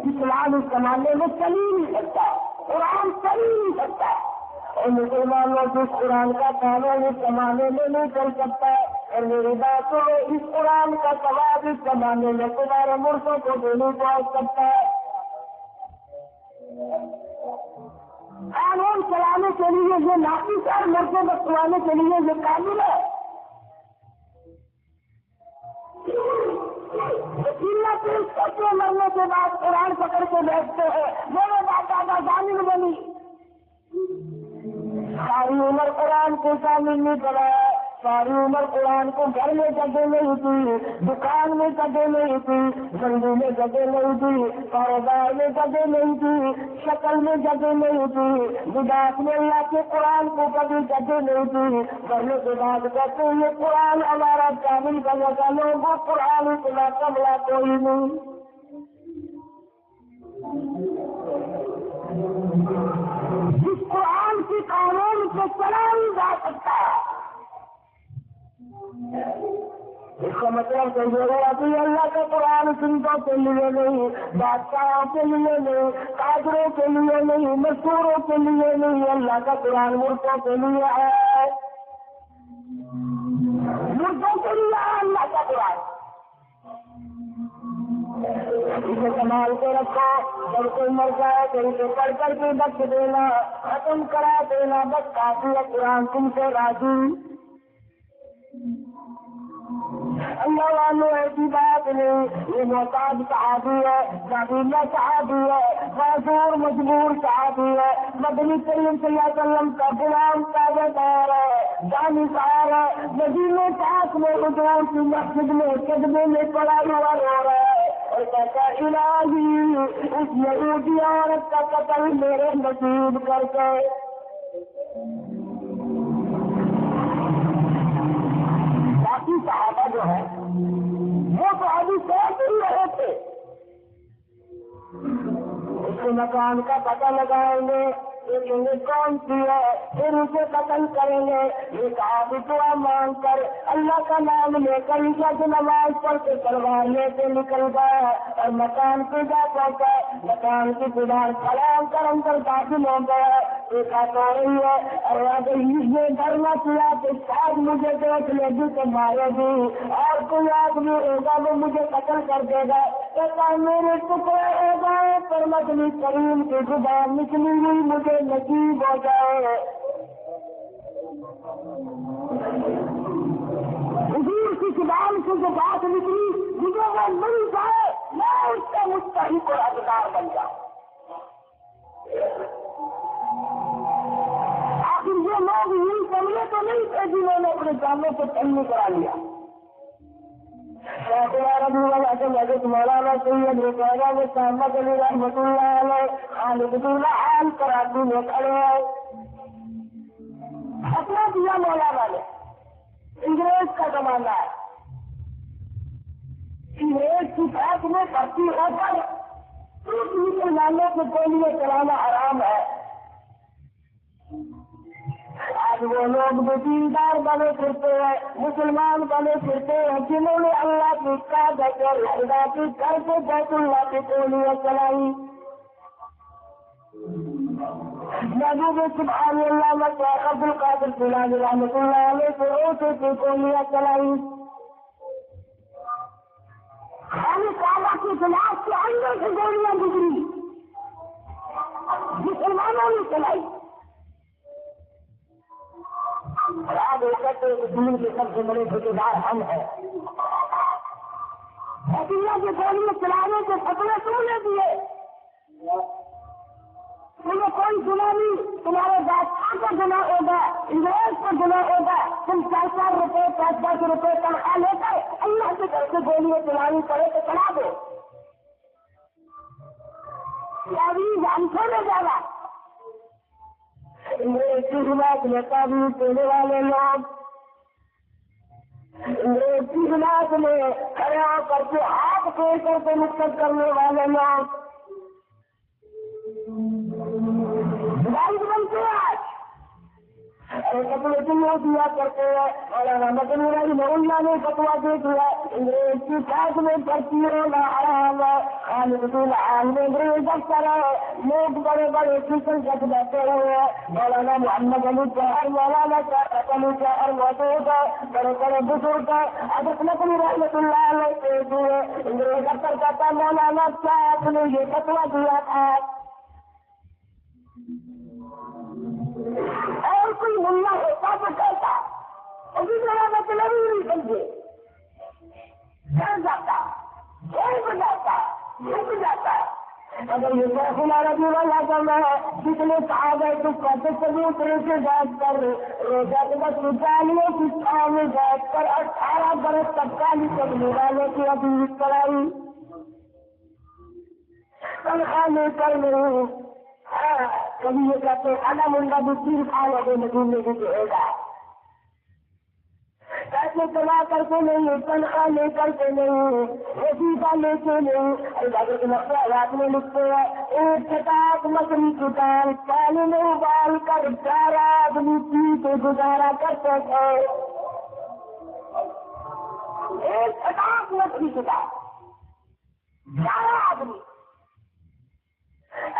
اسلام اس زمانے میں چل ہی نہیں سکتا، قرآن چل ہی نہیں سکتا، اور مسلمانوں کو قرآن کا قانون اس زمانے میں نہیں چل سکتا، اور میری بات کو اس قرآن کا ثواب اس زمانے میں تمہارے ملکوں کو بھی نہیں پہنچ سکتا ہے۔ قانون چلانے کے لیے یہ نافذ ہے، مردوں کو چلانے کے لیے یہ قابل ہے۔ مرنے کے بعد قرآن پکڑ کے بیٹھتے ہیں، میرے باپ دادا ظالم بنی، ساری عمر قرآن کو شامل نہیں کرا، ساری عمر قرآن کو گھر میں جگہ نہیں تھی، دکان میں جگہ نہیں تھی، منڈی میں جگہ نہیں تھی، کاروبار میں جگہ نہیں تھی، شکل میں جگہ نہیں تھی، لباس میں اللہ کے قرآن کو کبھی جگہ نہیں تھی، کرنے کے بعد کہتے ہیں یہ قرآن ہمارا کامل کرنے کا لوگوں قرآن اتنا قبلہ کوئی نہیں۔ جس قرآن کی قانون سے چلا نہیں جا سکتا، اس کا مطلب کہ یہ ہوا کہ اللہ کا قرآن سنتوں کے لیے نہیں، بادشاہوں کے لیے نہیں، قادروں کے لیے نہیں، مشہوروں کے لیے نہیں، اللہ کا قرآن مردوں کے لیے ہے، مردوں کے لیے ہے اللہ کا قرآن۔ اسے سنبھال کے رکھو، جب کوئی مر جائے تو اسے پڑھ کر کے بخش دینا، ختم کرا دینا، بس کافی ہے، قرآن تم سے راضی۔ اللہ والوں ایسی بات نہیں، یہ محتاج صحابی ہے، قبیلہ صحابی ہے، معذور مجبور صحابی ہے، مدنی کریم صلی اللہ علیہ وسلم کا غلام تابع دار ہے، جانثار ہے، مدینے پاک میں حضور کی مسجد میں صدمے میں پڑا ہوا رو رہا ہے اور کہتا الہی اس یہودی عورت کا قتل میرے نصیب کر کے۔ باقی صحابہ جو ہے وہ تو ابھی سوچ ہی رہے تھے، اس کے مکان کا پتہ لگائیں گے، دیکھیں گے کون سی ہے، پھر اسے قتل کریں گے، یہ کہا بھی دعا مانگ کر اللہ کا نام لے کر عشاء کی نماز پڑھ کے تلوار لے کے نکل گیا اور مکان پہ جا پہنچا، مکان کی دیوار سلام کر اندر داخل ہو گیا، دیکھا تو رہی ہے اور اگر یہ ڈرنا کیا کہ شاید مجھے دیکھ لے گی تو مارے گی اور کوئی آدمی ہوگا وہ مجھے قتل کر دے گا، کہتا میرے ٹکڑے ہو گئے پر مدنی کریم کی زبان نکلی ہوئی مجھے نصیب ہو جائے۔ حضور کی زبان سے جو بات نکلی مجھے وہ مل جائے، میں اس کا مستحق اور حقدار بن جاؤں۔ آخر یہ لوگ یوں سمجھے تو نہیں تھے جنہوں نے اپنے جانوں کو تلنے کرا لیا۔ حضرت مولانا سید رفیع میں سامد علی رحمۃ اللہ علیہ خالد حال کراچی میں کھڑے ہیں، اپنا دیا مولانا نے، انگریز کا زمانہ ہے، انگریز کی بات میں بھرتی ہو کر مسلمانوں کے گولیاں چلانا حرام ہے۔ آج وہ لوگ بھی دیندار بنے پھرتے ہیں، مسلمان بنے پھرتے ہیں جنہوں نے اللہ کی کعبہ اور خدا کی گھر سے بیت اللہ کی گولیاں چلائی۔ محبوب سبحان اللہ مشرق عبد القادر جیلانی رحمۃ اللہ علیہ سے روزے کی گولیاں چلائی، کعبہ کی خلاف کے اندر سے گولیاں گزری، مسلمانوں نے چلائی۔ آج دین کے سب سے بڑے ٹھیکیدار ہم ہیں، حکومت کے گولیاں چلانے کے فتوے تم نے دیے، تمہیں کوئی گناہ نہیں، تمہارے بادشاہ کا گناہ ہوگا، انگریز کا گناہ ہوگا، تم 4-4 روپے 5-10 روپے تنخواہ لے کر اللہ کے گھر سے گولیاں چلانی پڑے تو چلا دو، ہم چھوڑے جانا۔ انگریز کی حمایت میں تعبیر دینے والے لوگ، انگریز کی حمایت میں کھڑے ہو کر کے ہاتھ پھیر کر کے نقصان کرنے والے لوگ بنتے ہیں، کپڑے دنیا دیا کرتے ہیں، اور مدنی رحمہ اللہ نے فتوا دے دیا انگریز کی فوج میں بھرتی ہونا حرام خالد العالم انگریز افسر ہے، لوگ بڑے بڑے فیصل جج بیٹھے ہوئے ہیں، مولانا محمد علی جوہر، مولانا شاہد علی جوہر موجود ہے، بڑے بڑے بزرگ ہیں، حضرت نقوی رحمۃ اللہ علیہ پیش ہوئے، انگریز افسر کہتا ہے مولانا صاحب نے یہ فتویٰ دیا تھا، اور کوئی ملا ہوتا تو کہتا ابھی میرا مطلب ہی نہیں سمجھے، جاتا چھوڑ جاتا رک جاتا، اگر یہ فیصلہ ربی والا کرنا ہے کتنے کہا گئے تو کہتے چبوترے سے بیٹھ کر روزہ کے بس رجالوں کی چھاؤں میں بیٹھ کر 18 برس تک کالی کرنے والے کی ابھی کرائی تنخواہ لے کر نہیں، کبھی یہ کہتے کھانا منڈا بھی تین کھا لگے مدینے بھی دے گا، پیسے جمع کر کے نہیں، تنخواہ لے کر کے نہیں، وظیفہ لے کے نہیں، اللہ کے مسئلہ میں لکھتے ہیں ایک کتاب مکڑی کی دال پانی میں ابال کر 4 آدمی پی کے گزارا کرتے تھے، ایک کتاب مکڑی کی دال 4 آدمی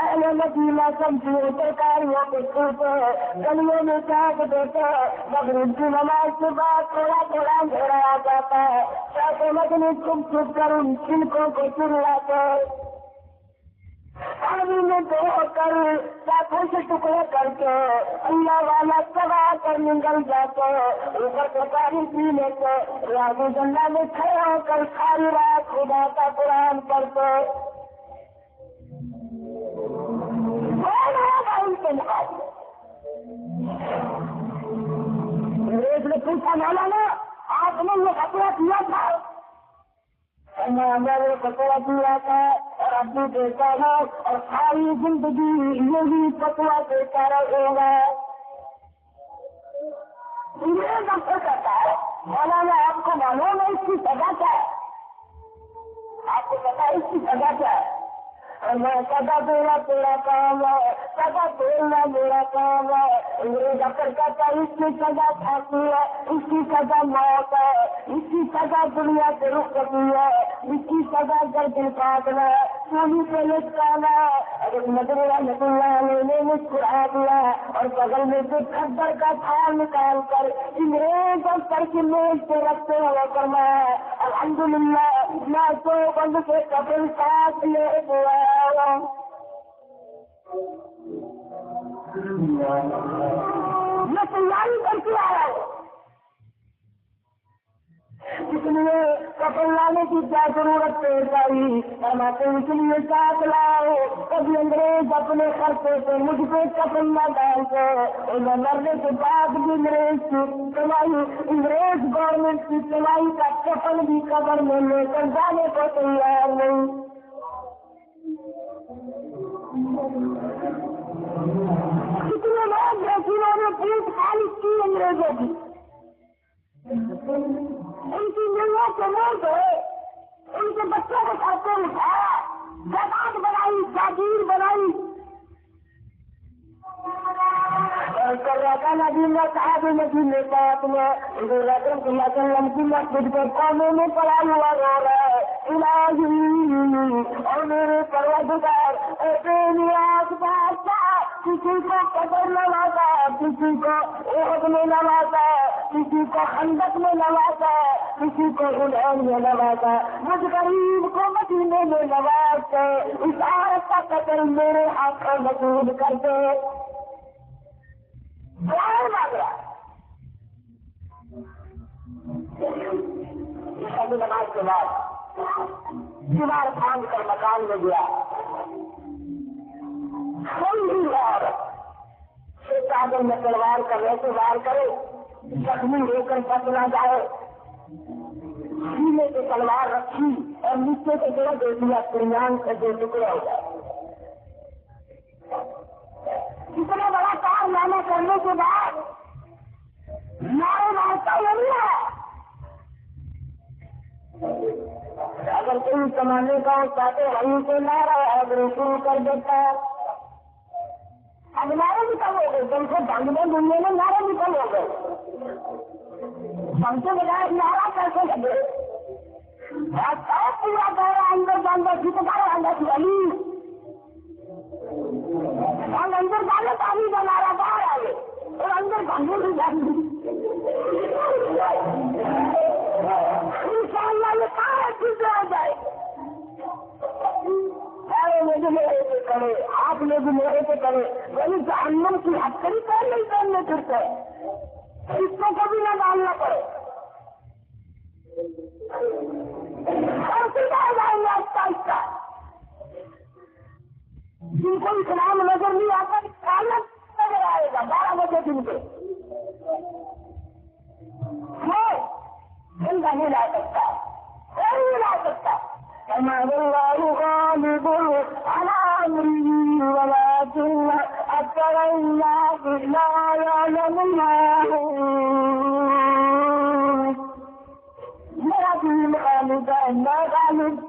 اہل مدینہ سبزیوں ترکاریوں کے چھوٹے گلیوں میں چاک دیتے، مغرب کی نماز کے بعد تھوڑا تھوڑا اندھیرا آ جاتا ہے، چاہتے مدنی چھپ چھپ کر ان چھلکوں کو چلاتے، پانی میں دھو کر ساتھوں سے ٹکڑے کر کے اللہ والا چبا کر نگل جاتے، اوپر سے پانی پی لیتے، ریاض الجنہ میں کھڑے ہو کر ساری رات خدا کا قرآن پڑھتے، ان کے مقابلے انگریز نے پوچھا مولانا آپ نے یہ خطرہ کیا تھا، میں نے خطرہ کیا تھا اور ابھی دیتا ہے اور ساری زندگی یہی فتویٰ دیتا رہے گا، انگریز ہم کو کہتا ہے مولانا آپ کو معلوم ہے اس کی سزا کیا ہے، آپ کو پتا ہے اس کی سزا کیا ہے، میں سزا دینا تیرا کام ہے، سزا دینا میرا کام ہے، انگریز افسر کہتا ہے اس کی سزا پھانسی ہے، اس کی سزا موت ہے، اس کی سزا دنیا سے رخصتی ہے، اس کی سزا گردن کاٹنا ہے، سولی پہ لٹکانا ہے، اگر نظر رحمۃ اللہ علیہ نے مسکرا دیا اور بغل میں سے کھدر کا تھال نکال کر انگریز افسر کی میز پہ رکھتے ہوئے فرمایا الحمدللہ میں تو بند سے قبل ساتھ لے گیا، میں تیاری کر کے آیا ہوں، اس لیے کپڑ لانے کی کیا ضرورت پیش آئی، فرماتے اس لیے ساتھ لاؤ، کبھی انگریز اپنے خرچے سے مجھ پہ کپڑ نہ ڈالتے، انہیں مرنے کے بعد بھی انگریز کی کمائی، انگریز گورنمنٹ کی کمائی کا کفن بھی قبر میں لے کر جانے کو تیار نہیں، کتنے لوگ ہیں جنہوں نے پیٹ خالی کی انگریزوں کی، ان کی ملوں کے موڑ گئے، ان کے بچوں کو سر پہ اٹھایا، جماعت بنائی، جاگیر بنائی، صاحب مدینے پاک میں حضور اکرم صلی اللہ علیہ وسلم کی مسجد کے کونے میں پڑا ہوا رو رہا ہے الہی اور میرے پروردگار بے نیاز بادشاہ، کسی کو قبر نوازا، کسی کو احد میں نوازا، کسی کو خندق میں نوازا، کسی کو حنین میں نوازا، مجھ غریب کو مدینے میں نواز کے اس عورت کا قتل میرے ہاتھوں نصیب کر دے، نماز کے بعد دیوار پھاند کر مکان میں گیا، چادر میں تلوار کر ویسے وار کرے، زخمی ہو کر بچ نہ جائے، سینے سے تلوار رکھی اور نیچے سے جوڑ دے دیا، درمیان سے 2 ٹکڑے ہو جائے، اتنا بڑا کارنامہ کرنے کے بعد نارے مارتا نہیں ہے، اگر کوئی کمانے کا چاہتے وہیں سے نعرہ اگر شروع کر دیتا ہے، اب نعرے بھی کم ہو گئے، جن سے ڈنگ میں دنیا میں نعرے بھی کم ہو گئے، ہم سے بجائے نعرہ کیسے لگے، پورا دورہ اندر جانا جتنا اندر علی ہم اندر جانے پانی بنا رہا باہر آئے اور اندر بھنگے بھی جانے انشاءاللہ یہ کہاں چیزیں ہو جائے مجھے میرے سے کرے آپ نے بھی میرے سے کرے وہی جہنم کی ہتھکڑی پہن نہیں پہننے پھرتے اس کو کبھی نہ ڈالنا پڑے اور سیدھا جائیں گے آہستہ آہستہ جن کو اسلام نظر نہیں آتا نظر آئے گا 12 بجے دن کے دن کا نہیں لا سکتا کوئی نہیں لا سکتا الله غالب على أمره ولكن أكثر الناس لا يعلمون لا غالب لا غالب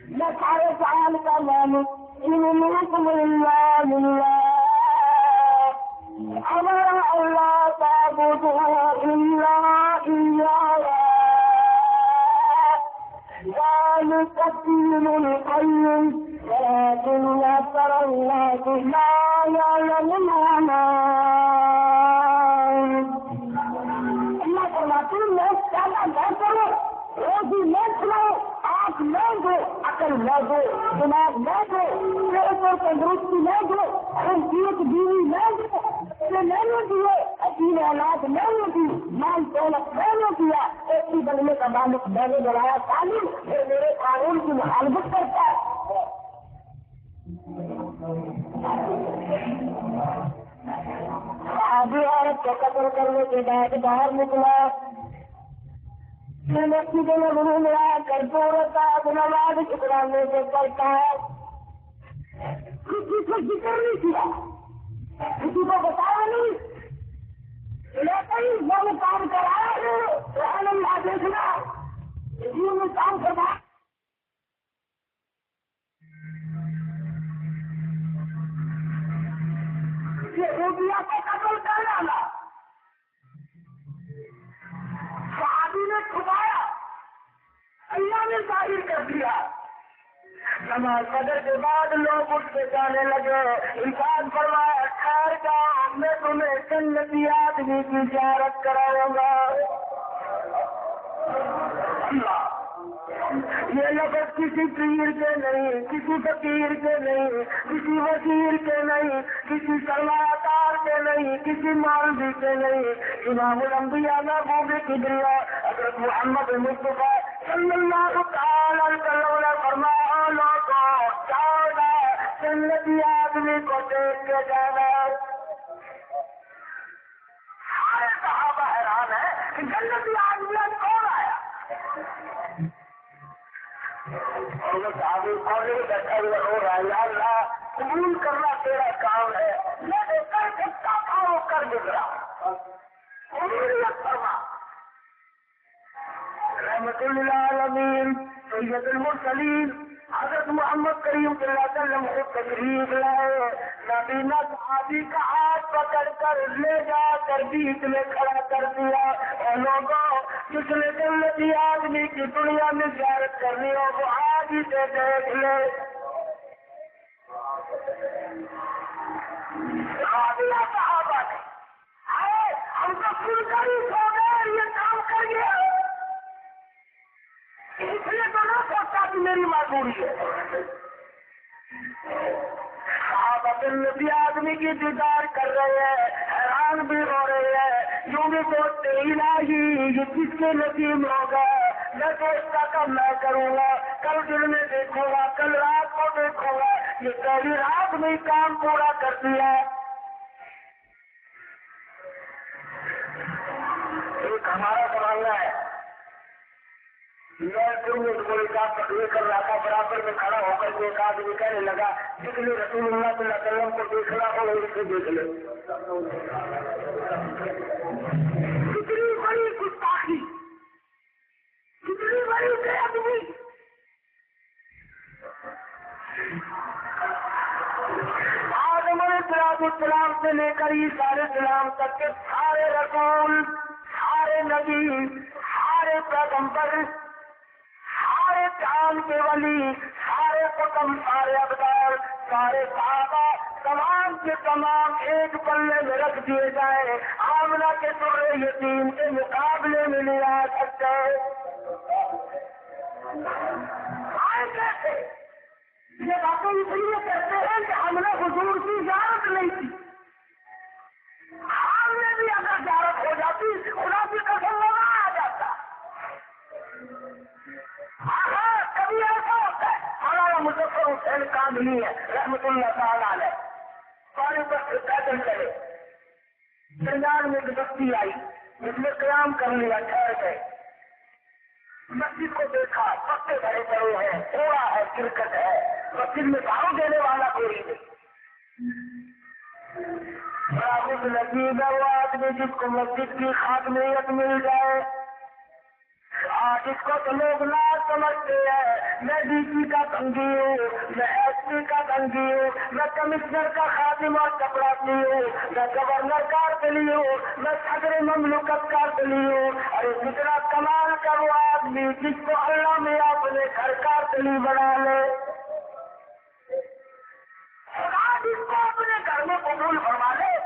لا تعرف عن كلامه إن منكم إلا لله أمر ألا تعبدوا إلا إياه ذلك الدين القيم ولكن أكثر الناس لا يعلمون اللہ فرماتے ہیں میں زیادہ نہ کرو روزی نہ کھلاؤ آنکھ نہ دو عقل نہ دو دماغ نہ دو صحت اور تندرستی نہ دو خوبصورت بیوی نہ دو میں نے دیے اپنی اولاد میں نے دی مال دولت میں نے دیا ایک ہی بننے کا مالک میں نے بنایا تعلیم پھر میرے قانون کی مخالفت کرتا ہے آدھی عورت کو قتل کرنے کے بعد باہر نکلا میں مسجد میں گھوم رہا کرتا رہتا نماز شکرانے سے کرتا ہے کسی کو ذکر نہیں کیا کسی کو بتایا نہیں لیکن وہ کام کرایا اللہ دیکھنا اسی میں کام کرنا روپیہ کو قتل کر ڈالا صحابی نے چھپایا اللہ نے ظاہر کر دیا نماز قدر کے بعد لوگ اٹھ کے جانے لگے انسان فرمایا ٹھہر جاؤ میں تمہیں جنتی آدمی کی زیارت کراؤں گا اللہ یہ لفظ کسی پیر کے نہیں کسی فقیر کے نہیں کسی وزیر کے نہیں کسی سرمایہ کار کے نہیں کسی مولوی کے نہیں امام الانبیاء محبوب کبریا حضرت محمد مصطفیٰ صلی اللہ تعالی علیہ وسلم نے فرمایا لوگوں جاؤ جنتی آدمی کو دیکھ کے جانا سارے صحابہ حیران ہے کہ جنتی آدمی کون آیا اور وہ صحابی کونے میں بیٹھا ہوا رو رہا ہے یا اللہ قبول کرنا تیرا کام ہے میں نے کر سکتا تھا وہ کر گزرا قبولیت فرما رحمت للعالمین سید المرسلین حضرت محمد کریم صلی اللہ علیہ وسلم کو تشریف لائے نبینا صحابی کا ہاتھ پکڑ کر لے جا کر بیچ میں کھڑا کر دیا اور لوگوں جس نے جنتی آدمی کی دنیا میں زیارت کرنی ہو وہ آج ہی سے دیکھ لے صحابہ نے ہم تو پھر کر ہی سو گئے یہ کام کر گیا اس لیے تو نہ سوچتا کہ میری معذوری ہے صحابہ نبی آدمی کی دیدار کر رہے ہیں حیران بھی ہو رہے ہیں یوں بھی سوچتے الہی یہ کس کے نصیب ہوگا میں سوچتا کہ میں کروں گا کل دن میں دیکھوں گا کل رات کو دیکھوں گا یہ پہلی رات میں کام پورا کر دیا ایک ہمارا زمانہ ہے میں کوئی کام تقریر کر رہا تھا برابر میں کھڑا ہو کر ایک آدمی کہنے لگا جس نے رسول اللہ صلی اللہ علیہ وسلم کو دیکھنا ہو اسے دیکھ لے کتنی بڑی گستاخی کتنی بڑی بے ادبی آدم علیہ السلام سے لے کر عیسیٰ علیہ السلام تک کے سارے رسول سارے نبی سارے پیغمبر جان کے ولی، سارے قطب، سارے ابدال، سارے صحابہ تمام کے تمام ایک پلے میں رکھ دیے جائیں، آمنہ کے سرے یتیم کے مقابلے میں نہیں آ سکتے۔ آئے کیسے؟ یہ باتیں اس لیے کہتے ہیں کہ ہم نے حضور کی زیارت نہیں کی، ہم نے بھی اگر زیارت ہو جاتی خدا کی قسم لگا آ جاتا۔ ہاں کبھی ایسا ہوتا ہے، ہمارا مظفر حسین کاندھلی ہے رحمت اللہ تعالیٰ علیہ، پانی پر سے پیدل چلے، درمیان میں ایک بستی آئی، جس نے قیام کر لیا، ٹھہر گئے، مسجد کو دیکھا، پتے بھرے پڑے ہیں، کوڑا ہے، کرکٹ ہے، مسجد میں دھاؤ دینے والا کوئی نہیں۔ بڑا خوش نصیب ہے وہ آدمی جس کو مسجد کی خاتمیت مل جائے۔ آج اس کو تو لوگ ناز سمجھتے ہیں، میں ڈی سی کا بنگی ہوں، میں ایس پی کا بنگی ہوں، میں کمشنر کا خادم اور چپراسی ہوں، میں گورنر کارتلی ہوں، میں صدر مملکت کارتلی ہوں۔ ارے جتنا کمال کا وہ آدمی جس کو اللہ میں اپنے گھر کارتلی بنا لے، خدا جس کو اپنے گھر میں قبول فرما لے۔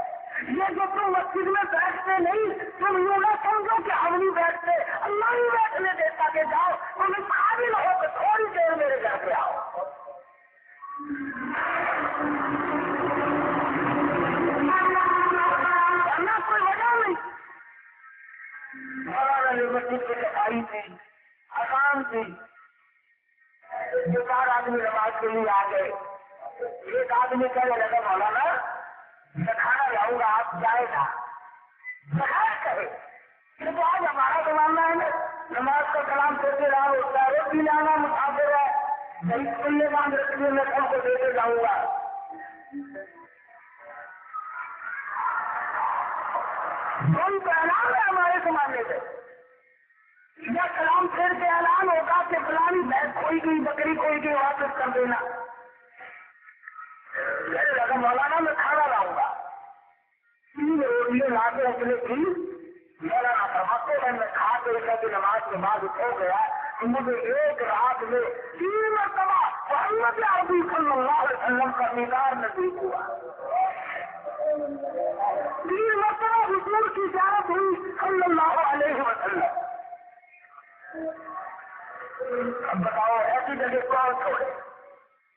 یہ جو تم مسجد میں بیٹھتے نہیں، تم یوں نہ سمجھو کہ ہم نہیں بیٹھتے، اللہ ہی بیٹھنے دیتا کہ جاؤ، تم اس قابل ہو کہ تھوڑی دیر میرے گھر پہ آؤ۔ ورنہ کوئی وجہ نہیں۔ مولانا نے مسجد کی صفائی تھی، آسان تھی، دو چار آدمی نماز کے لیے آ گئے۔ ایک آدمی کہنے لگا مولانا میں کھانا لاؤں گا، آپ جائے گا؟ بغیر کہے کہ تو آج ہمارا زمانہ ہے نا، نماز کا کلام کرتے رہا ہوتا ہے، روٹی لانا مسافر ہے، صحیح کھلے باندھ رکھنے میں سب کو دے کے جاؤں گا۔ کون کا اعلان ہے ہمارے زمانے سے؟ یا کلام پھر کے اعلان ہوگا کہ فلانی بھینس کھوئی گئی، بکری کھوئی گئی، واپس کر دینا۔ لگا مولانا میں کھانا لاؤں گا، 3 روٹیاں لا کے اپنے کی مولانا فرماتے ہیں میں کھا کے عشاء کی نماز کے بعد ہو گیا کہ مجھے ایک رات میں 3 مرتبہ محمد عربی صلی اللہ علیہ وسلم کا دیدار نصیب ہوا۔ 3 مرتبہ حضور کی زیارت ہوئی صلی اللہ علیہ وسلم۔ اب بتاؤ ایسی جگہ کون چھوڑے؟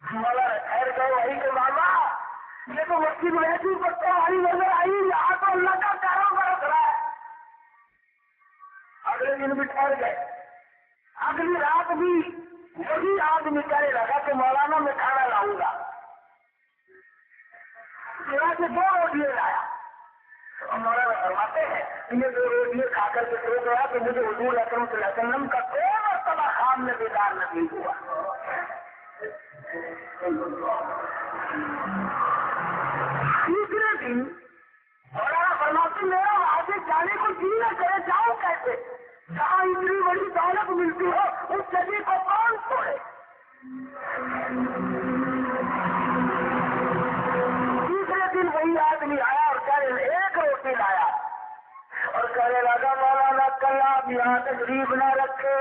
مولانا ٹھہر گئے وہی کہ بابا یہ تو مسجد ویسی پتہ ہری نظر آئی، یہاں تو اللہ کا کرم برس رہا ہے۔ اگلے دن بھی ٹھہر گئے، اگلی رات بھی وہی آدمی کہنے لگا کہ مولانا میں کھانا لاؤں گا، یہاں سے 2 روٹیاں لایا۔ اور مولانا فرماتے ہیں کہ یہ 2 روٹیاں کھا کر کے سو گیا کہ مجھے حضور اکرم صلی اللہ علیہ وسلم کا 2 مرتبہ خواب میں دیدار نصیب ہوا۔ تیسرے دن مولانا فرماتے میرا وہاں سے جانے کو جی نہ کرے، جاؤ کیسے؟ جہاں اتنی بڑی دولت ملتی ہو اس جگہ کو کون چھوڑے؟ تیسرے دن وہی آدمی آیا اور کہنے 1 روٹی لایا اور کہنے لگا مولانا کل آپ یہاں تشریف نہ رکھے۔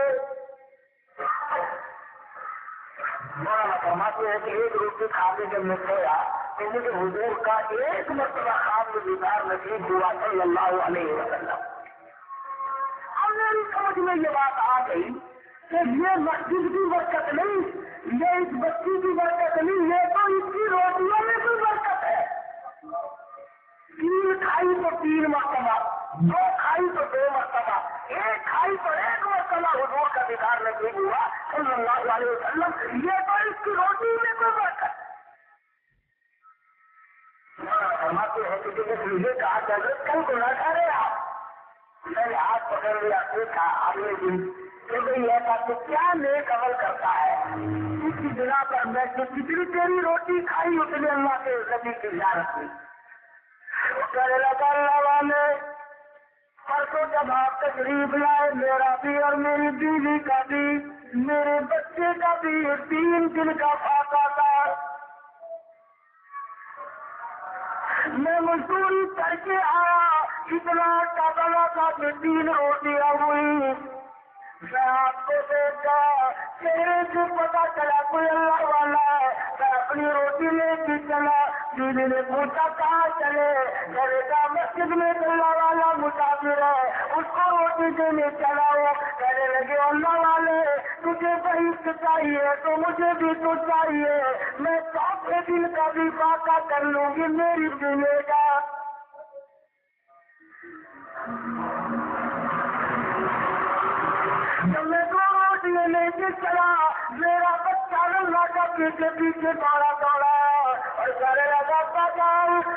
مولانا فرماتے ہیں کہ 1 روٹی کھا کے جب میں کھویا تو مجھے حضور کا 1 مرتبہ خواب میں دیدار نصیب ہوا صلی اللہ علیہ وسلم۔ اب میری سمجھ میں یہ بات آ گئی کہ یہ مسجد کی برکت نہیں، یہ اس بچی کی برکت نہیں، یہ تو اس کی روٹیوں میں کوئی برکت ہے۔ 3 کھائی تو 3 مرتبہ، 2 کھائی تو 2 مرتبہ، 1 کھائی تو 1 مرتبہ حضور کا دیدار نصیب ہوا صلی اللہ علیہ وسلم، یہ تو اس کی روٹی میں کوئی برکت۔ فرماتے ہیں کہ جب مجھے کہا کہ کل کو نہ کھا رہے آپ، میں نے ہاتھ پکڑ لیا، دیکھا اگلے دن کہ بھائی ایسا تو کیا نیک عمل کرتا ہے، اس کی بنا پر میں جتنی تیری روٹی کھائی اتنے اللہ کے نبی کی زیارت ہوئی۔ کہنے لگا اللہ والے پرسوں جب آپ تشریف لائے میرا بھی اور میری بیوی کا بھی، میرے بچے کا بھی 3 دن کا فاقہ تھا، میں مزدوری کر کے آیا، اتنا ٹبلا تھا کہ 3 روٹیاں ہوئی، میں آپ کو دیکھا چہرے سے پتا چلا کوئی اللہ والا ہے. میں اپنی روٹی لے کے چلا. بیوی نے پوچھا کہاں چلے؟ میں نے کہا مسجد میں اللہ والا مسافر ہے, اس کو روٹی دینے چلا ہو. کہنے لگے اللہ والے تجھے بہشت چاہیے تو مجھے بھی تو چاہیے, میں چوتھے دن کا بھی فاقہ کر لوں گی, میری ملے گا. میں دو روٹیاں لے کے چلا. میرا بچہ اللہ کا پیچھے پیچھے دوڑا دوڑا اور کہنے لگا پتا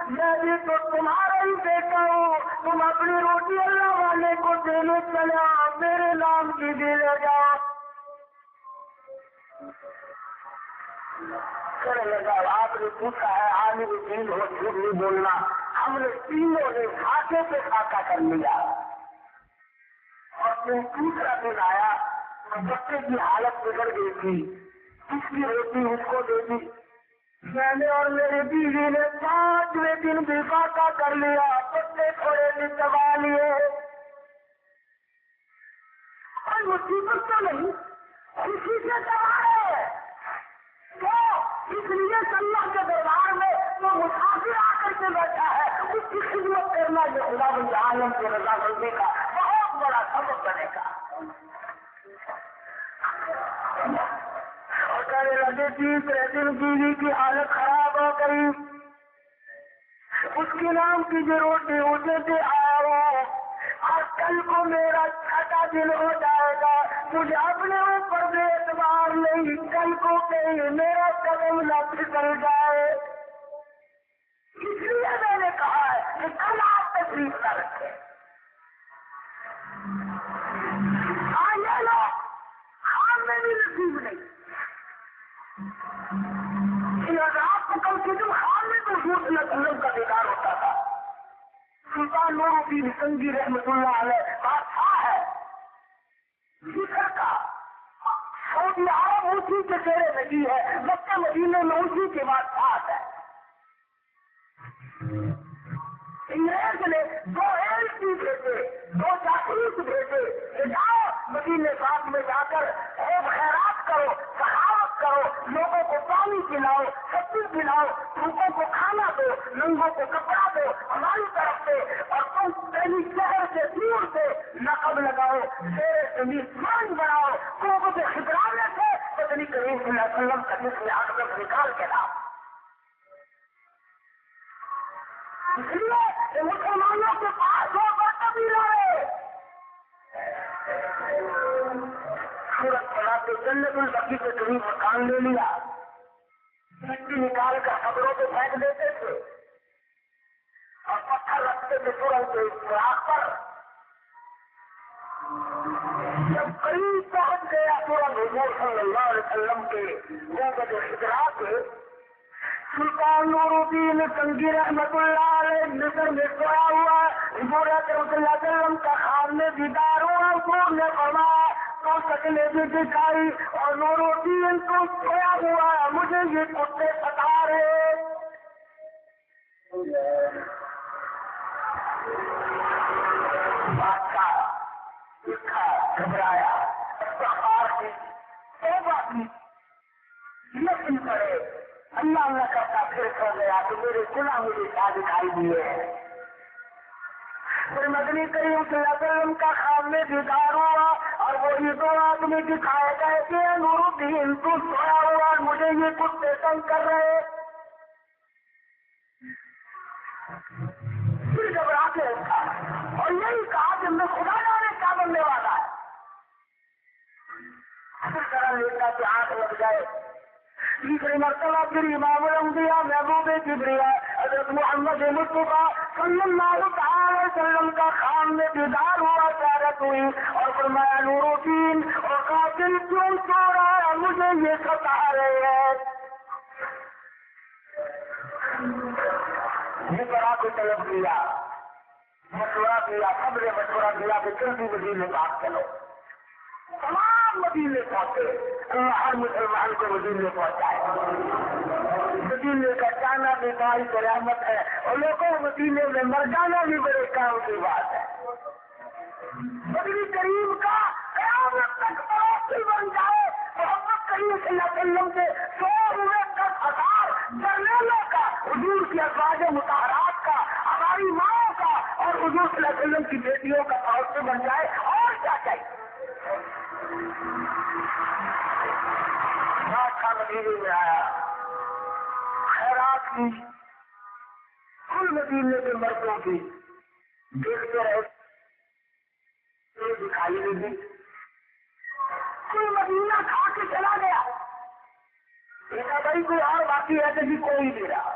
میں بھی تو تمہارا ہی بیٹا ہوں, تم اپنی روٹی اللہ والے کو دینے چلا, میرے نام کی بھی لے جاؤ. کہنے لگا آپ نے پوچھا ہے عالم دین ہو جھوٹ نہیں بولنا, ہم نے تینوں نے کھاتے پہ خاکہ کر لیا. اور پھر دوسرا دن آیا تو بچے کی حالت بگڑ گئی تھی, اس کی روٹی اس کو دے دی. میں نے اور میری بیوی نے 5ویں دن بھی فاقہ کر لیا, بچے تھوڑے بھی دبا لیے. اور مصیبت تو نہیں, خوشی سے دبا رہے اس لیے اللہ کے دربار میں وہ مسافر آ کر کے بیٹھا ہے, اس کی خدمت کرنا جو خدا بند عالم کی رضا مندی کا بہت بڑا سبب بنے گا. اور کہنے لگے تیسرے دن بیوی کی حالت خراب ہو گئی, اس کے نام کی جو روٹی اسے دے آیا ہو, اور کل کو میرا 6واں دن ہو جائے گا, مجھے اپنے اوپر بے اعتبار نہیں, کل کو کہیں میرا قدم نہ پھسل جائے. اس لیے میں نے کہا ہے کہ کل آپ تشریف نہ رکھیں. یہ لوگ ہم میں بھی نصیب نہیں, آپ کو کم سے کم خان میں تو جھوٹ لگن کا بیدار ہوتا تھا. سلطان نور الدین سنگی رحمت اللہ علیہ بادشاہ ہے مصر کا, سعودی عرب اسی کے چہرے لگی ہے, مکہ مدینے میں اسی کے بادشاہ ہے. انگریز نے 2 ایلچی بھیجے, 2 جاسوس بھیجے کہ جاؤ مدینے پاک میں جا کر خوب خیرات کرو, سخاوت کرو, لوگوں کو پانی پلاؤ, سبزی پلاؤ, بھوکوں کو کھانا دو, ننگوں کو کپڑا دو ہماری طرف سے, اور تم پہلی شہر سے دور سے نقب لگاؤ, شیر سے میزبان بناؤ, کو خبرانے سے پتنی کریم صلی اللہ علیہ وسلم کا جسم عاقبت نکال کے لاؤ. اس لیے مسلمانوں کے پاس ہو کر کبھی رہے سورت پڑا کے جنت البقیع کے قریب مکان لے لیا, مٹی نکال کر قبروں پہ پھینک دیتے تھے اور پتھر رکھتے تھے سورج کے سوراخ پر. جب قریب پہنچ گیا سورج حضور صلی اللہ علیہ وسلم کے وہ جو خجرات سلطان نور الدین سنگی رحمت اللہ علیہ مصر میں سویا ہوا, حضور صلی اللہ علیہ وسلم کا خواب میں دیدار ہوا, حضور نے فرمایا تو شکلیں بھی دکھائی, اور نور الدین تو سویا ہوا ہے, مجھے یہ کتے ستا رہے. بادشاہ دکھا گھبرایا, توبہ کی لیکن کرے اللہ اللہ کرتا پھر سو گیا تو میرے گناہ مجھے کیا دکھائی دیے. پھر مدنی کریم صلی اللہ علیہ وسلم کا خواب میں دیدار ہوا, اور وہی 2 آدمی دکھائے گئے کہ نور الدین تو سویا ہوا, مجھے یہ کتے تنگ کر رہے. پھر گھبرا کے اٹھا اور یہی کہا کہ میں خدا جانے کیا بننے والا ہے. پھر طرح لیتا کہ آنکھ لگ جائے. تیسری مرتبہ پھر امام الانبیاء محبوب کبریا حضرت محمد مصطفیٰ صلی اللہ تعالی وسلم کا خواب میں دیدار ہوا, زیارت ہوئی, اور فرمایا نور الدین اور قاتل کیوں سو رہا ہے, مجھے یہ ستا رہے ہیں. یہ طرح کو طلب کیا, مشورہ کیا, سب نے مشورہ کیا کہ جلدی مدینے بات چلو. تمام مدینے پہنچے, اللہ ہر مسلمان کو مدینے پہنچائے. مدینے کا جانا بھی باعث رحمت ہے, اور لوگوں مدینے میں مر جانا بھی بڑے کام کی بات ہے. نبی کریم کا قیامت تک پڑوسی بن جائے محمد کریم صلی اللہ علیہ وسلم کے 110,000 جرنیلوں کا، حضور کی ازواج مطہرات کا، ہماری ماں کا اور حضور صلی اللہ علیہ وسلم کی بیٹیوں کا پڑوسی بن جائے، اور کیا چاہیے؟ بادشاہ مدینے میں آیا، خیرات کی، کل مدینے کے مردوں کی دیکھتے رہے، دکھائی نہیں دی، کوئی مدینہ کھا کے چلا گیا، دیکھا بھائی کوئی اور باقی ہے کہ کوئی نہیں رہا،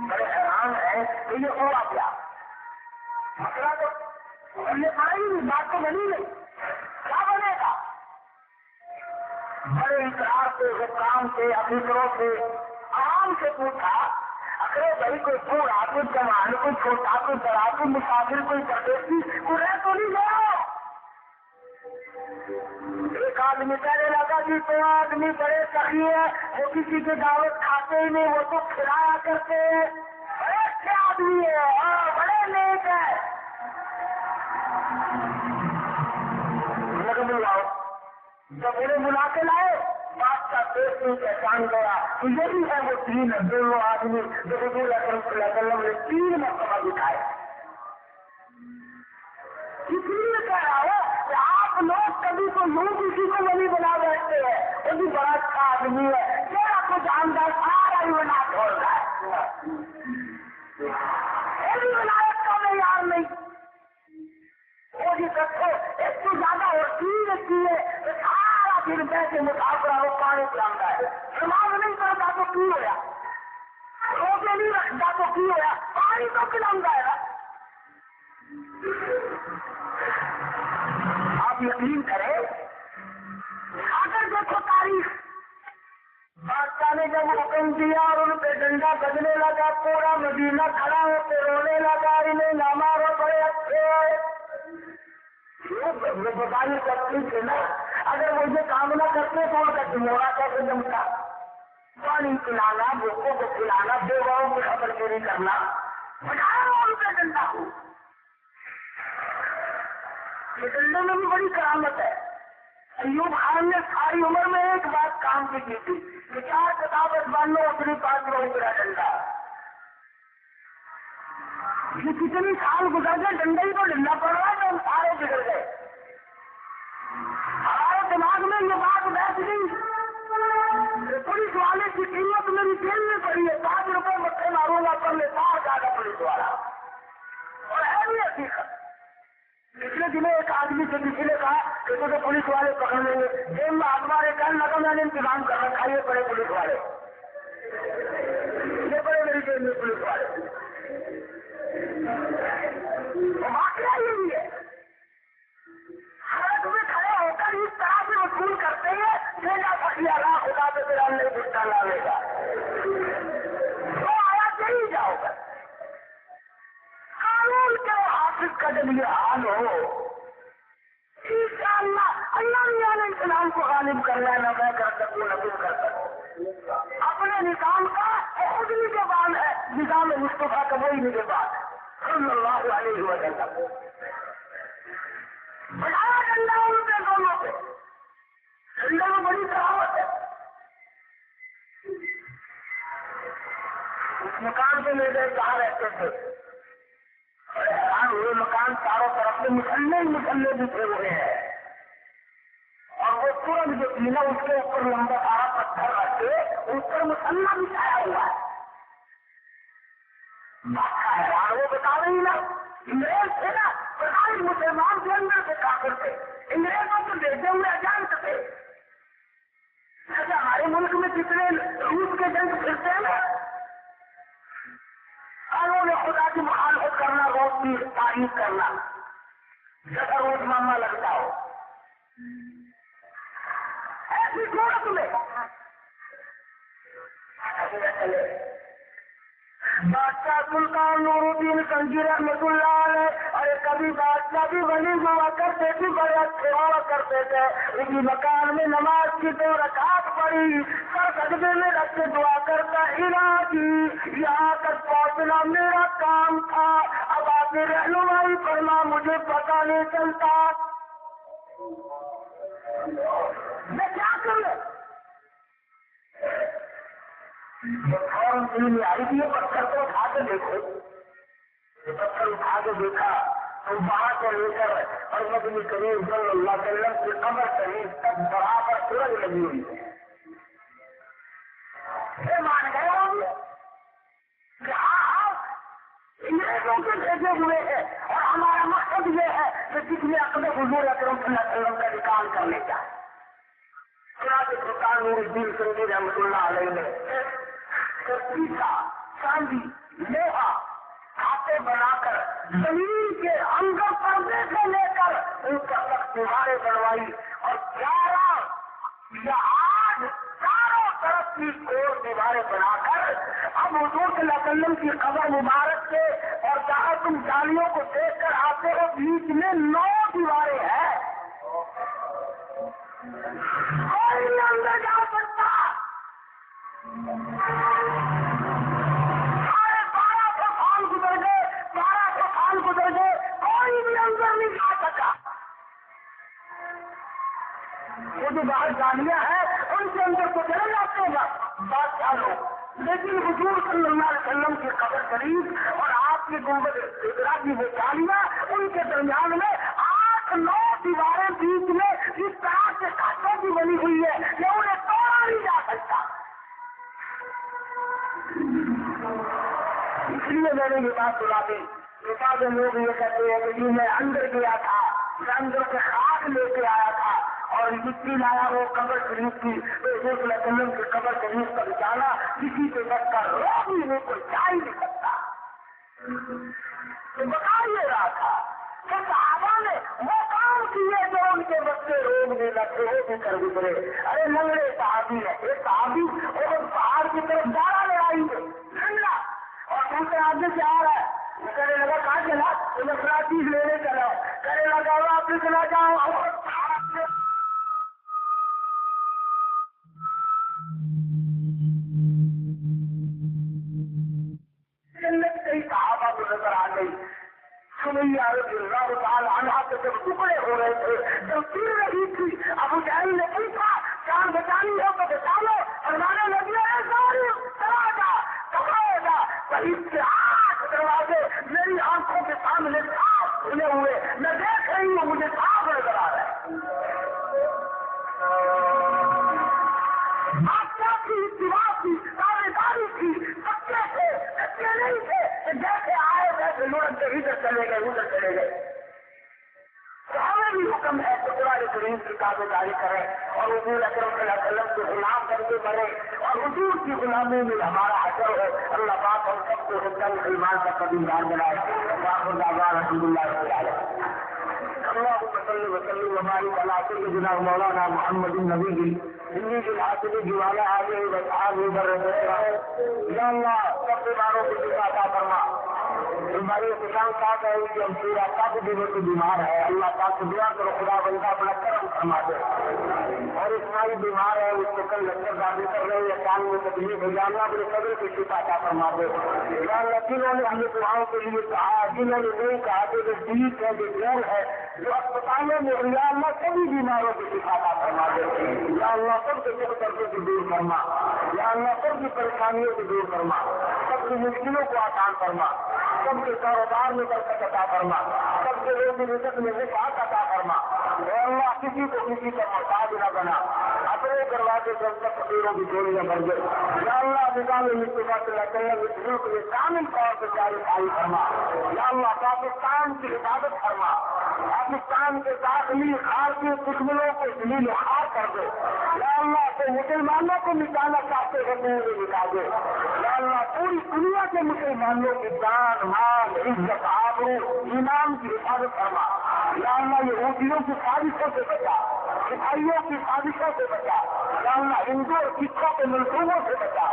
بڑے حیران ہے کہ یہ ہوا کیا؟ مسئلہ تو ہم نے پڑھا ہی نہیں، بات تو بنی نہیں، کیا بنے گا؟ بڑے اقرار سے، حکام سے، افسروں سے، عوام سے پوچھا، ارے بھائی کوئی بوڑھا، کوئی جوان، کوئی چھوٹا، کوئی بڑا، کوئی مسافر، کوئی پردیسی، کوئی رہ تو نہیں گیا؟ ایک آدمی کہنے لگا جی تو آدمی بڑے سخی ہے، وہ کسی کی دعوت کھاتے ہی نہیں، وہ تو کھلایا کرتے ہیں، بڑے اچھے آدمی ہے اور بڑے نیک ہے، بلاؤ۔ جب انہیں بلا کے لائے، بادشاہ دیکھ نہیں پہچان گیا تو یہی ہے وہ تین دونوں آدمی جو حضور اکرم صلی اللہ علیہ وسلم نے 3 مرتبہ دکھائے۔ اس لیے کہہ رہا ہوں کہ آپ لوگ کبھی تو لوگ اسی کو ولی بنا بیٹھتے ہیں، وہ بھی بڑا اچھا آدمی ہے، تیرا کو جاندار سارا ہی بنا چھوڑ رہا ہے، وہ بھی ولایت کا معیار نہیں، وہ بھی دیکھو ایک تو زیادہ ہوتی رہتی ہے، سارا دن بیٹھے مسافرہ وہ پانی پلاتا ہے، نماز نہیں کرتا تو کی ہوا، روزے نہیں رکھتا تو کی ہوا، پانی تو پلاتا ہے۔ آپ یقین کریں، اگر دیکھو تاریخ، بادشاہ نے جب حکم دیا اور ان پہ ڈنڈا بجنے لگا، پورا مدینہ کھڑا ہو کے رونے لگا، انہیں نہ مارو، بڑے اچھے بتائی کرتی تھے نا، اگر وہ یہ کام نہ کرتے تو ان کا ڈموڑا کیسے جمتا؟ پانی پلانا، بھوکوں کو کھلانا، بیواؤں کی خبر گیری کرنا، بجایا ان پہ ڈنڈا ہو، یہ ڈنڈے میں بھی بڑی کرامت ہے۔ ایوب خان نے ساری عمر میں ایک بات کام کی تھی کہ 4 کتابت بانو اتنی 5 روز میرا ڈنڈا، یہ کتنی سال گزر گئے، ڈنڈا ہی تو ڈنڈا پڑ رہا ہے کہ ہم سارے بگڑ گئے، ہمارے دماغ میں یہ بات بیٹھ گئی، پولیس والے کی قیمت میری جیل میں پڑی ہے، 5 روپے مٹھے ماروں گا پر میں باہر جائے گا پولیس والا، اور ہے بھی حقیقت۔ پچھلے دنوں ایک آدمی سے کسی نے کہا کہ تو پولیس والے پکڑ لیں گے، جیل میں اخبار کہنے لگا میں نے انتظام کر رکھا، یہ پڑے پولیس والے، یہ پڑے میری جیل میں پولیس والے، واقعہ یہی ہے، سڑک میں کھڑے ہو کر اس طرح سے وصول کرتے ہیں، بھیجا پکیا رہا خدا پہ تیرا نہیں بچہ لانے گا، تو آیا چلی جاؤ گا، قانون کے حافظ کا جب یہ حال ہو، انشاءاللہ اللہ نے اسلام کو غالب کرنا ہے، نہ میں کر سکوں نہ تم کر سکو، اپنے نظام کا خود نگہبان ہے، نظام مصطفیٰ کا وہی نگہبان صلی اللہ علیہ وسلم، بڑھایا ڈنڈا ان پہ دونوں پہ، ڈنڈا میں بڑی کراوت ہے۔ اس مکان پہ لے گئے کہاں رہتے تھے، حیران ہوئے، مکان چاروں طرف سے مسلے ہی مسلے بچھے ہوئے ہیں، اور وہ ترنت جو تھی نا اس کے اوپر لمبا سارا پتھر رکھ کے اس پر مسلح بچھایا ہوا ہے، بادشاہ حیران، وہ بتا رہی نا انگریز تھے نا، بتائیں مسلمان کے اندر سے کافر تھے، انگریزوں کو دیکھتے ہوئے اجانت تھے، جیسے ہمارے ملک میں کتنے روس کے جنگ پھرتے ہیں نا، انہوں نے خدا کی مخالفت کرنا، روز کی تعریف کرنا، جیسا روز ماما لگتا ہو، ایسی صورت میں چلے بادشاہ سلطان نور الدین سنجی رحمۃ اللہ علیہ، اور کبھی بادشاہ بھی ولی ہوا کرتے تھے، بڑے اچھے ہوا کرتے تھے، اسی مکان میں نماز کی 2 رکعت پڑھی، سر سجدے میں رکھ کے دعا کرتا، الہی یہاں تک پہنچنا میرا کام تھا، اب آپ نے رہنمائی کرنا، مجھے پتا نہیں چلتا، میں کیا کروں؟ فوراً دل میں آئی تھی پتھر کو اٹھا کے دیکھو. پتھر اٹھا کے دیکھا تو وہاں کو لے کر اور نبی کریم صلی اللہ علیہ وسلم کی قبر شریف تک برابر سورج لگی ہوئی ہے. مان گئے ہوں کہ ہاں انگریزوں کے بھیجے ہوئے ہیں اور ہمارا مقصد یہ ہے کہ جتنے اپنے حضور اکرم صلی اللہ علیہ وسلم کا نکال کر لے جائے. سلطان نور الدین سنگی رحمۃ اللہ علیہ نے سیسا چاندی لوہا ہاتھیں بنا کر زمین کے اندر پردے سے لے کر ان کا تک دیواریں بنوائی اور 11 یا 8 چاروں طرف کی کوڑ دیواریں بنا کر اب حضور صلی اللہ علیہ وسلم کی قبر مبارک سے اور جہاں تم جالیوں کو دیکھ کر آتے ہو بیچ میں 9 دیواریں ہیں. کوئی نہیں اندر جا سکتا. 12 سال گزر گئے 1200 سال گزر گئے کوئی بھی اندر نہیں جا سکا. وہ جو باہر جالیاں ہیں ان کے اندر تو چلے جاتے ہیں بادشاہ لوگ, لیکن حضور صلی اللہ علیہ وسلم کی قبر شریف اور آپ کی گنبد خضرا کی وہ جالیاں ان کے درمیان میں 8-9 دیواریں بیچ میں اس طرح سے کانٹوں کی بنی ہوئی ہے کہ انہیں توڑا نہیں جا سکتا. اس لیے میں نے یہ بات سنا دی. بعض لوگ یہ کہتے ہیں کہ میں اندر گیا تھا, میں اندر سے خاک لے کے آیا تھا اور مٹی لایا وہ قبر شریف کی, تو حضور صلی اللہ علیہ وسلم کی قبر شریف پر جانا کسی کے بس کا روک ہی نہیں, کوئی جا ہی نہیں سکتا. تو بتا یہ رہا تھا کہ صحابہ نے وہ کام کیے جو ان کے بچے روک نہیں لگتے وہ بھی کر گزرے. ارے لنگڑے صحابی ہے, ایک صحابی اور پہاڑ کی طرف جا رہا لڑائی میں لنگڑا اور دوسرے آدمی سے آ رہا ہے. کہنے لگا کہاں چلا تو میں خراب چیز لینے چلا. کہنے لگا آپ بھی چلا جاؤ. کئی صحابہ کو نظر آ گئی. سمیہ رضی اللہ تعالی عنہا کے جب ٹکڑے ہو رہے تھے, جب گر رہی تھی, ابو جہل نے پوچھا جان بچانی ہو تو بچا لو. فرمانے لگی چلا جا کپڑا ہو جا. اس کے 8 دروازے میری آنکھوں کے سامنے صاف کھلے ہوئے, میں دیکھ رہی ہوں, مجھے صاف نظر آ رہا ہے. بادشاہ کی اتباع کی دعویداری کی, سچے تھے سچے نہیں تھے, جیسے آئے ویسے لڑکتے ادھر چلے گئے ادھر چلے گئے. تو ہمیں بھی حکم ہے کہ قرآن کریم کی تابعداری کریں اور حضور اکرم صلی اللہ علیہ وسلم کو غلام کر کے مرے اور حضور کی غلامی میں ہمارا حشر ہو. اللہ پاک ہم سب کو حسن ایمان کا قدیمدار بنائے. الحمد للہ رب العالمین. اللهم صل وسلم وبارك على سيدنا مولانا محمد النبي النبي العاصم وعلى آله وصحبه وسلم. یا اللہ سب بیماروں کو شفا عطا فرما. ہماری کسان صاحب ہے کہ ہم پورا سب دنوں سے بیمار ہے, اللہ پاک سے دعا کرو خدا بندہ اپنا کرم فرما دے. اور اسماعیل بیمار ہے, اس کو کل لشکر داخل کر رہے ہیں, کان میں تکلیف ہے, یا اللہ اپنے صبر کی شفا عطا فرما دے. یا اللہ جنہوں نے ہمیں دعاؤں کے لیے کہا, جنہوں نے نہیں کہا کہ جو ٹھیک ہے جو غیر ہے جو اسپتالوں میں, یا اللہ سبھی بیماروں کی شفا عطا فرما دے. یا اللہ سب کے دکھ دردوں کو دور فرما. یا اللہ سب کی پریشانیوں کو دور فرما, سب کی مشکلوں کو آسان فرما, سب کے کاروبار میں برکت عطا فرما, سب کے روزی رزق میں وسعت عطا فرما. اے اللہ کسی کو کسی کا محتاج نہ بنا, اپنے دروازے سے تک فقیروں کی جوڑیاں بن گئے. یا اللہ نظام مصطفیٰ صلی اللہ علیہ وسلم اس ملک میں کامل طور پر جاری ساری فرما. یا اللہ پاکستان کی حفاظت فرما, پاکستان کے داخلی خارجی دشمنوں کو ذلیل و خوار کر دے. یا اللہ تو مسلمانوں کو مٹانا چاہتے ہیں تو انہیں مٹا دے. یا اللہ پوری دنیا کے مسلمانوں کی جان مال عزت آبرو ایمان کی حفاظت فرما. یا اللہ یہودیوں کی سازشوں سے بچا, عیسائیوں کی سازشوں سے بچا. یا اللہ ہندو اور سکھوں کے منصوبوں سے بچا.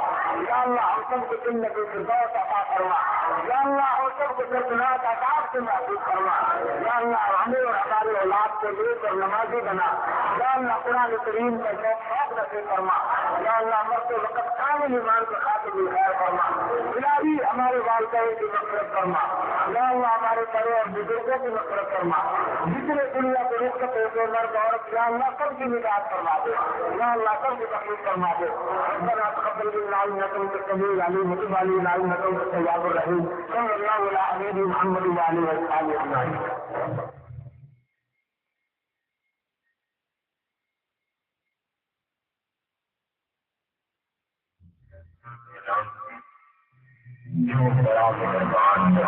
یا اللہ ہم سب کو جنت الفردوس عطا فرما. یا اللہ اور سب کو دردناک عذاب سے محفوظ فرما. یا اللہ ہمیں اور ہماری اولاد کو نیک اور نمازی بنا. یا اللہ قرآن کریم کا شوق نصیب فرما. یا اللہ مرتے وقت کامل ایمان کے خاطر بھی خیر فرما. الہی ہمارے والدین کی مغفرت فرما. یا اللہ ہمارے بڑے اور بزرگوں کی مغفرت فرما. جتنے دنیا کو رزق ہوتے مرد عورت یا اللہ سب کی نجات فرما دے. یا اللہ سب کی تکلیف فرما دے. ربنا تقبل منا انك انت السميع العليم وتب علينا انك انت التواب الرحيم. صلى الله على حبيبنا محمد وعلى اله وصحبه اجمعين. جو بڑا مہربان ہے